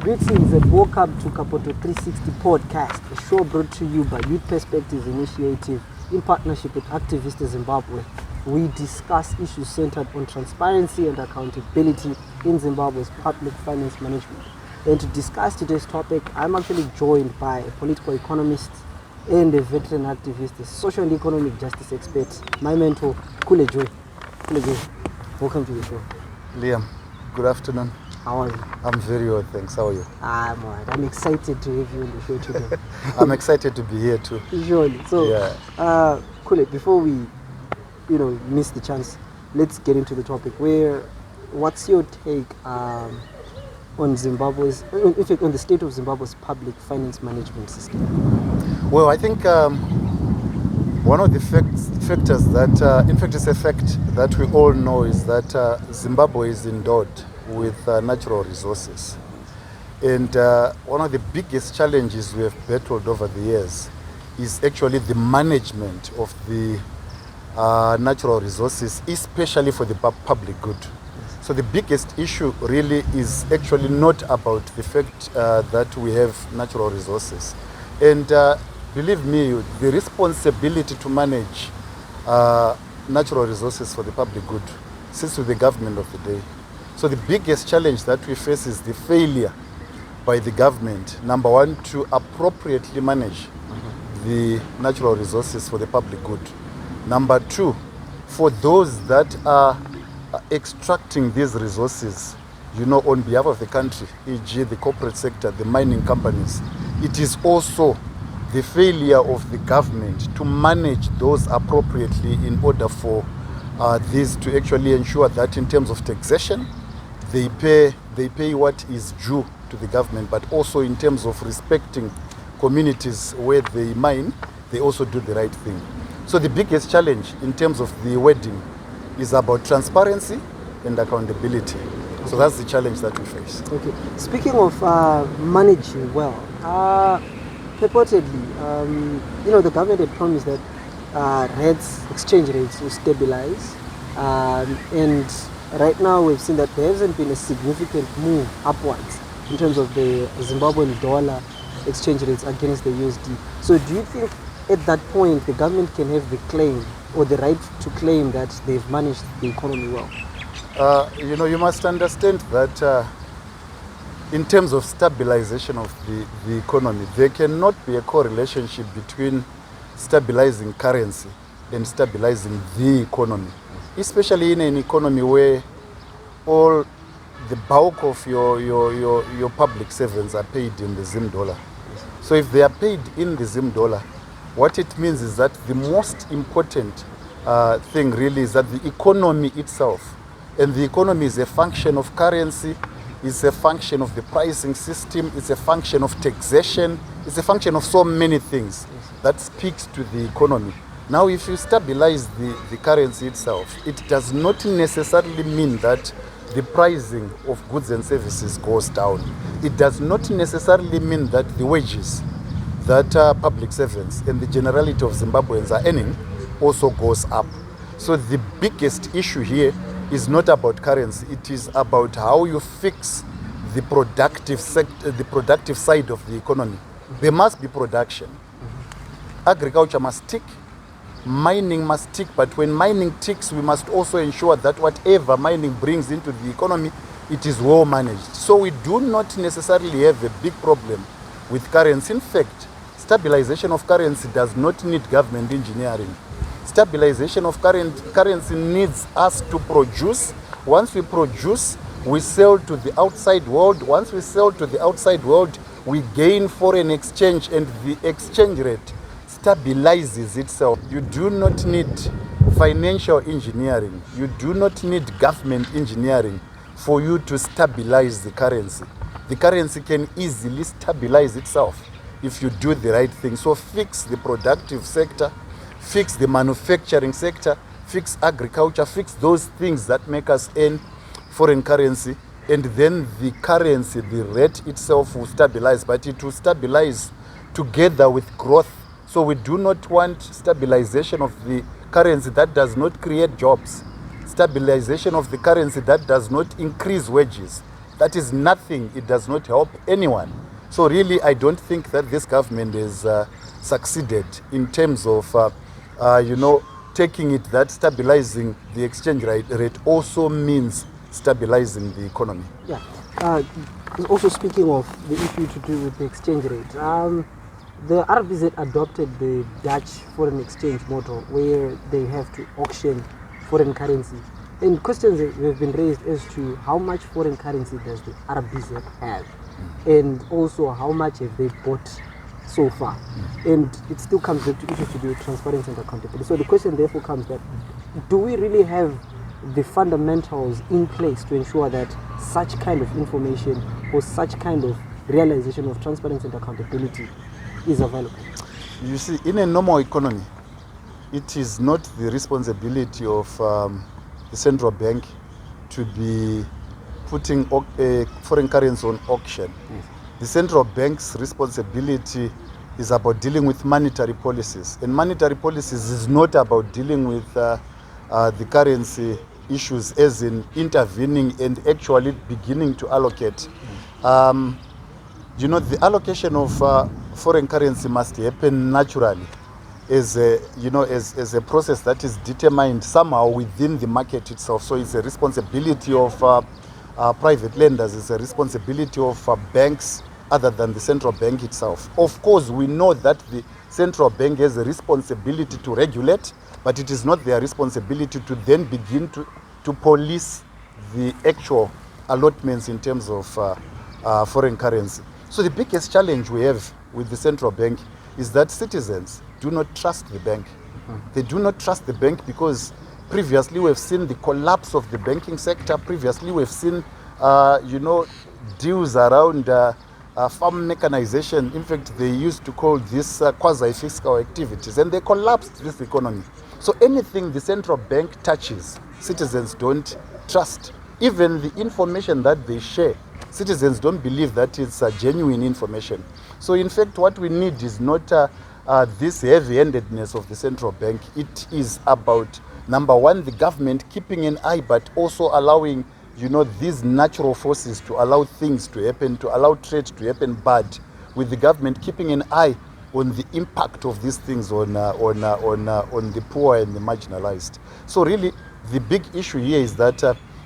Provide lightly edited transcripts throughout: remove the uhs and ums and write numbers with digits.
Greetings and welcome to Kapoto 360 Podcast, a show brought to you by Youth Perspectives Initiative in partnership with Activist Zimbabwe. We discuss issues centered on transparency and accountability in Zimbabwe's public finance management. And to discuss today's topic, I'm actually joined by a political economist and a veteran activist, a social and economic justice expert, my mentor, Kule Joy. Kule Joy, welcome to the show. Liam, good afternoon. How are you? I'm very well, thanks. How are you? I'm alright. I'm excited to have you on the show today. I'm excited to be here too. Surely. So, Kule, before we, miss the chance, let's get into the topic. What's your take on Zimbabwe's, in fact, on the state of Zimbabwe's public finance management system? Well, I think one of the factors that, in fact, it's a fact that we all know is that Zimbabwe is endowed with natural resources. And one of the biggest challenges we have battled over the years is actually the management of the natural resources, especially for the public good. So the biggest issue really is actually not about the fact that we have natural resources. And believe me, the responsibility to manage natural resources for the public good sits with the government of the day. So the biggest challenge that we face is the failure by the government, number one, to appropriately manage the natural resources for the public good. Number two, for those that are extracting these resources, on behalf of the country, e.g. the corporate sector, the mining companies, it is also the failure of the government to manage those appropriately in order for this to actually ensure that in terms of taxation, they pay what is due to the government, but also in terms of respecting communities where they mine, they also do the right thing. So the biggest challenge in terms of the wording is about transparency and accountability. So that's the challenge that we face. Okay. Speaking of managing well, purportedly, the government had promised that exchange rates will stabilize, and right now we've seen that there hasn't been a significant move upwards in terms of the Zimbabwean dollar exchange rates against the USD. So do you think at that point the government can have the claim or the right to claim that they've managed the economy well? You must understand that in terms of stabilization of the economy, there cannot be a correlation between stabilizing currency and stabilizing the economy, especially in an economy where all the bulk of your public servants are paid in the Zim dollar. So if they are paid in the Zim dollar, what it means is that the most important thing really is that the economy itself, and the economy is a function of currency, it's a function of the pricing system, it's a function of taxation, it's a function of so many things that speaks to the economy. Now, if you stabilize the currency itself, it does not necessarily mean that the pricing of goods and services goes down. It does not necessarily mean that the wages that public servants and the generality of Zimbabweans are earning also goes up. So the biggest issue here is not about currency. It is about how you fix the productive side of the economy. There must be production. Agriculture must tick. Mining must tick, but when mining ticks, we must also ensure that whatever mining brings into the economy, it is well managed. So we do not necessarily have a big problem with currency. In fact, stabilization of currency does not need government engineering. Stabilization of currency needs us to produce. Once we produce, we sell to the outside world. Once we sell to the outside world, we gain foreign exchange, and the exchange rate stabilizes itself. You do not need financial engineering. You do not need government engineering for you to stabilize the currency. The currency can easily stabilize itself if you do the right thing. So fix the productive sector, fix the manufacturing sector, fix agriculture, fix those things that make us earn foreign currency, and then the currency, the rate itself will stabilize, but it will stabilize together with growth. So we do not want stabilization of the currency that does not create jobs, stabilization of the currency that does not increase wages, That is nothing. It does not help anyone. So really, I don't think that this government has succeeded in terms of, taking it that stabilizing the exchange rate also means stabilizing the economy. Yeah. Also speaking of the issue to do with the exchange rate, the RBZ adopted the Dutch foreign exchange model where they have to auction foreign currency. And questions have been raised as to how much foreign currency does the RBZ have, and also how much have they bought so far. And it still comes back to issues to do with transparency and accountability. So the question therefore comes that, do we really have the fundamentals in place to ensure that such kind of information or such kind of realization of transparency and accountability is available? You see, in a normal economy, it is not the responsibility of the central bank to be putting foreign currency on auction. Yes. The central bank's responsibility is about dealing with monetary policies. And monetary policies is not about dealing with the currency issues, as in intervening and actually beginning to allocate. The allocation of foreign currency must happen naturally as a process that is determined somehow within the market itself. So it's a responsibility of private lenders, it's a responsibility of banks other than the central bank itself. Of course, we know that the central bank has a responsibility to regulate, but it is not their responsibility to then begin to police the actual allotments in terms of foreign currency. So the biggest challenge we have with the central bank is that citizens do not trust the bank. They do not trust the bank because previously we've seen the collapse of the banking sector. Previously we've seen, deals around farm mechanization. In fact, they used to call this quasi-fiscal activities, and they collapsed this economy. So anything the central bank touches, citizens don't trust. Even the information that they share, citizens don't believe that it's genuine information. So in fact, what we need is not this heavy-handedness of the central bank. It is about, number one, the government keeping an eye, but also allowing these natural forces to allow things to happen, to allow trade to happen, but with the government keeping an eye on the impact of these things on the poor and the marginalized. So really, the big issue here is that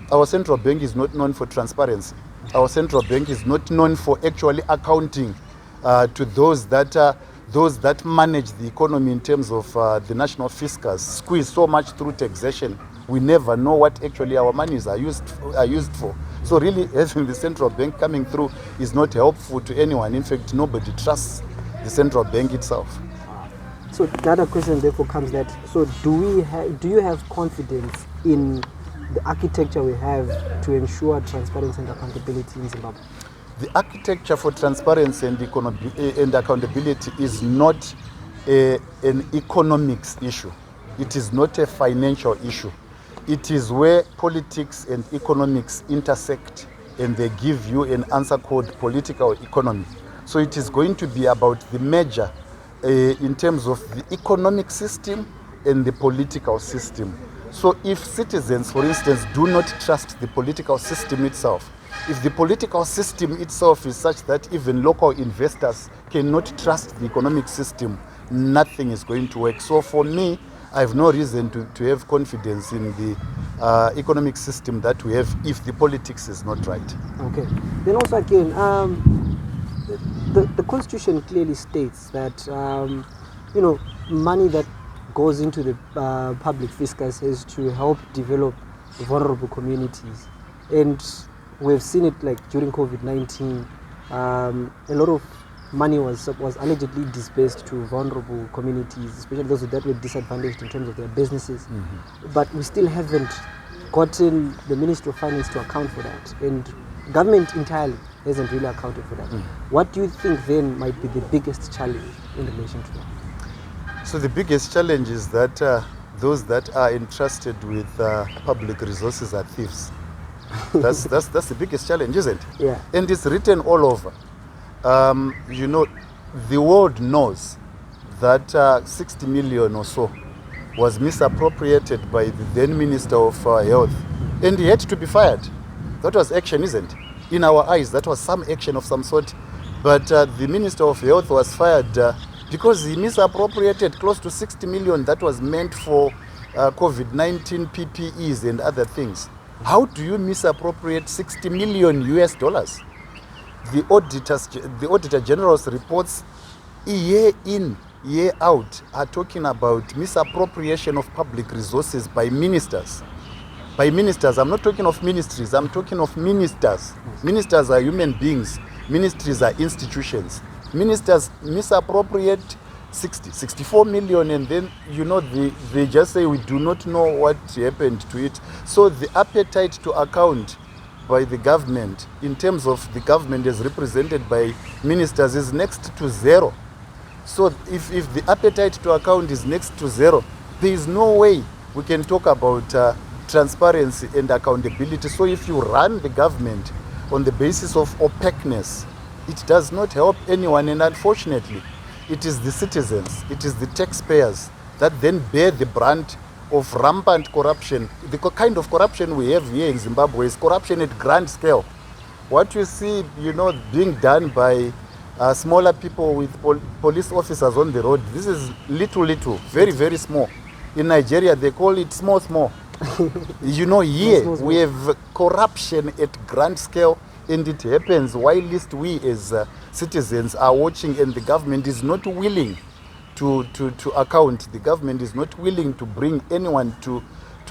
our central bank is not known for transparency. Our central bank is not known for actually accounting to those that manage the economy in terms of the national fiscus, squeeze so much through taxation. We never know what actually our monies are used for. So really, having the central bank coming through is not helpful to anyone. In fact, nobody trusts the central bank itself. So the other question therefore comes that, so do you have confidence in the architecture we have to ensure transparency and accountability in Zimbabwe? The architecture for transparency and accountability is not an economics issue. It is not a financial issue. It is where politics and economics intersect, and they give you an answer called political economy. So it is going to be about the merger in terms of the economic system and the political system. So if citizens, for instance, do not trust the political system itself, if the political system itself is such that even local investors cannot trust the economic system, nothing is going to work. So for me, I have no reason to have confidence in the economic system that we have if the politics is not right. Okay. Then also again, the Constitution clearly states that money that goes into the public fiscus is to help develop vulnerable communities, and we've seen it like during COVID-19. A lot of money was allegedly dispersed to vulnerable communities, especially those that were disadvantaged in terms of their businesses. Mm-hmm. But we still haven't gotten the Ministry of Finance to account for that, and government entirely hasn't really accounted for that. Mm-hmm. What do you think then might be the biggest challenge in relation to that? So the biggest challenge is that those that are entrusted with public resources are thieves. That's the biggest challenge, isn't it? Yeah. And it's written all over. The world knows that 60 million or so was misappropriated by the then Minister of Health, and he had to be fired. That was action, isn't it? In our eyes, that was some action of some sort. But the Minister of Health was fired because he misappropriated close to 60 million that was meant for COVID-19 PPEs and other things. How do you misappropriate 60 million US dollars? The Auditor General's reports, year in, year out, are talking about misappropriation of public resources by ministers. By ministers, I'm not talking of ministries, I'm talking of ministers. Ministers are human beings. Ministries are institutions. Ministers misappropriate 64 million, and then, they just say we do not know what happened to it. So the appetite to account by the government, in terms of the government as represented by ministers, is next to zero. So if the appetite to account is next to zero, there is no way we can talk about transparency and accountability. So if you run the government on the basis of opaqueness, it does not help anyone, and unfortunately, it is the citizens, it is the taxpayers that then bear the brunt of rampant corruption. The kind of corruption we have here in Zimbabwe is corruption at grand scale. What you see, being done by smaller people with police officers on the road, this is little, very, very small. In Nigeria, they call it small. Here we have corruption at grand scale, and it happens while least we as citizens are watching, and the government is not willing to account. The government is not willing to bring anyone to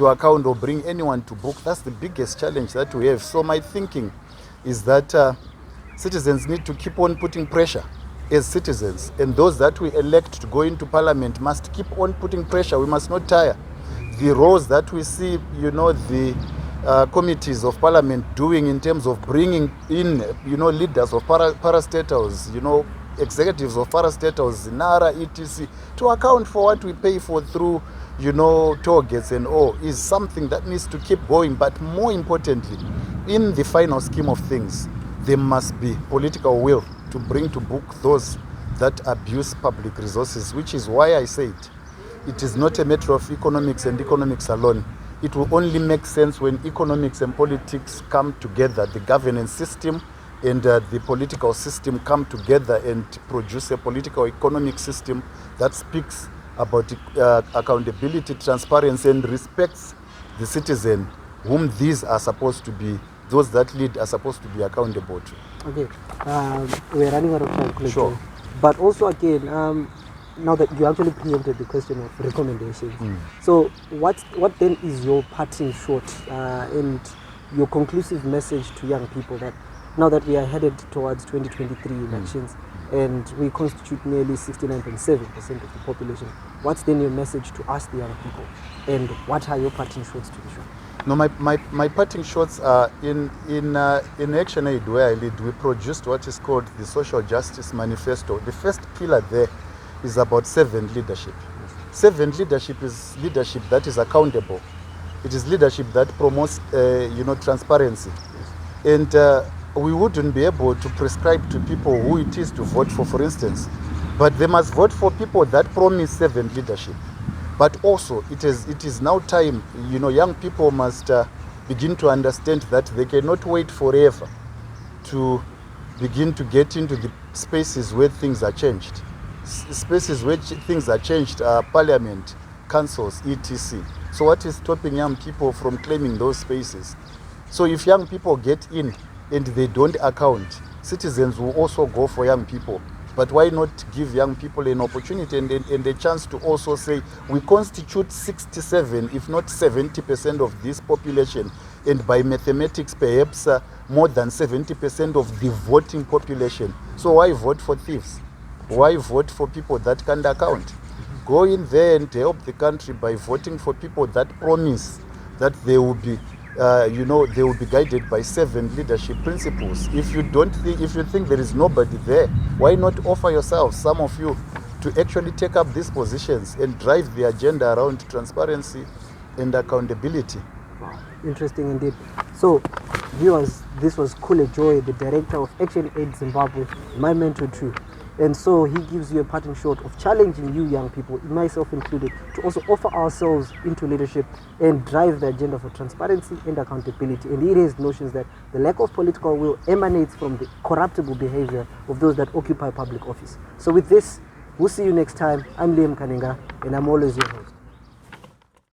account or bring anyone to book. That's the biggest challenge that we have. So my thinking is that citizens need to keep on putting pressure as citizens, and those that we elect to go into parliament must keep on putting pressure. We must not tire. The roles that we see, the committees of parliament doing in terms of bringing in, leaders of parastatals, executives of parastatals, NARA, etc., to account for what we pay for through, toll gates and all, is something that needs to keep going. But more importantly, in the final scheme of things, there must be political will to bring to book those that abuse public resources, which is why I said it is not a matter of economics and economics alone. It will only make sense when economics and politics come together. The governance system and the political system come together and produce a political economic system that speaks about accountability, transparency, and respects the citizen, whom these are supposed to be, those that lead are supposed to be accountable to. Okay, we're running out of time. Sure. But also again, now that you actually preempted the question of recommendations, so what then is your parting shot and your conclusive message to young people, that now that we are headed towards 2023 elections and we constitute nearly 69.7% of the population, what's then your message to us, the young people, and what are your parting shots to the show? No, my parting shots are in Action Aid, where I lead. We produced what is called the Social Justice Manifesto. The first pillar there is about servant leadership. Servant leadership is leadership that is accountable. It is leadership that promotes, transparency. And we wouldn't be able to prescribe to people who it is to vote for instance, but they must vote for people that promise servant leadership. But also, it is now time, young people must begin to understand that they cannot wait forever to begin to get into the spaces where things are changed. Spaces where things are changed are parliament, councils, etc. So what is stopping young people from claiming those spaces? So if young people get in and they don't account, citizens will also go for young people. But why not give young people an opportunity and a chance to also say, we constitute 67, if not 70% of this population, and by mathematics perhaps more than 70% of the voting population. So why vote for thieves? Why vote for people that can't account? Go in there and help the country by voting for people that promise that they will be they will be guided by servant leadership principles. If you think there is nobody there, why not offer yourselves, some of you, to actually take up these positions and drive the agenda around transparency and accountability? Wow, interesting indeed. So, viewers, this was Kule Joy, the director of Action Aid Zimbabwe, my mentor too. And so he gives you a parting shot of challenging you young people, myself included, to also offer ourselves into leadership and drive the agenda for transparency and accountability. And he raised notions that the lack of political will emanates from the corruptible behavior of those that occupy public office. So with this, we'll see you next time. I'm Liam Kanenga, and I'm always your host.